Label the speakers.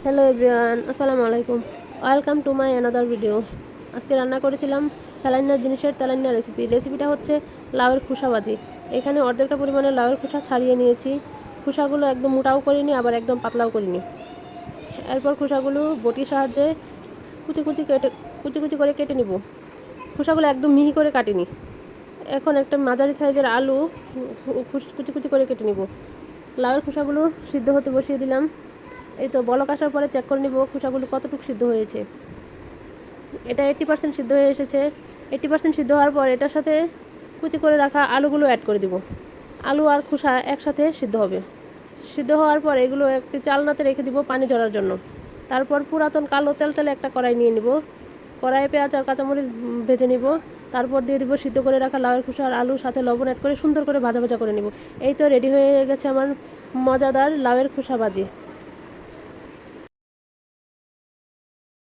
Speaker 1: Hello everyone, আসসালামু আলাইকুম। Welcome to my another video. আজকে রান্না করেছিলাম তেলান্না জিনিসের তেলান্না রেসিপিটা হচ্ছে লাউয়ের খোসা ভাজি। এখানে অর্ধেকটা পরিমাণে লাউয়ের খোসা ছাড়িয়ে নিয়েছি। খোসাগুলো একদম মোটাও করিনি, আবার একদম পাতলাও করিনি। এরপর খোসাগুলো বটির সাহায্যে কুচি কুচি করে কেটে নিব। খোসাগুলো একদম মিহি করে কাটিনি। এখন একটা মাঝারি সাইজের আলু কুচি কুচি করে কেটে নিব। লাউয়ের খোসাগুলো সিদ্ধ হতে বসিয়ে দিলাম। এই তো বলক আসার পরে চেক করে নিব খোসাগুলো কতটুকু সিদ্ধ হয়েছে। এটা 80% সিদ্ধ হয়ে এসেছে। 80% সিদ্ধ হওয়ার পর এটার সাথে কুচি করে রাখা আলুগুলো অ্যাড করে দিব। আলু আর খোসা একসাথে সিদ্ধ হবে। সিদ্ধ হওয়ার পর এগুলো একটি চালনাতে রেখে দিব পানি ঝরার জন্য। তারপর পুরাতন কালো তেলে একটা কড়াই নিয়ে নিব। কড়াইয়ে পেঁয়াজ আর কাঁচামরিচ ভেজে নিব। তারপর দিয়ে দিব সিদ্ধ করে রাখা লাউয়ের খোসা আর আলুর সাথে লবণ অ্যাড করে সুন্দর করে ভাজা ভাজা করে নিব। এই তো রেডি হয়ে গেছে আমার মজাদার লাউয়ের খোসা ভাজি।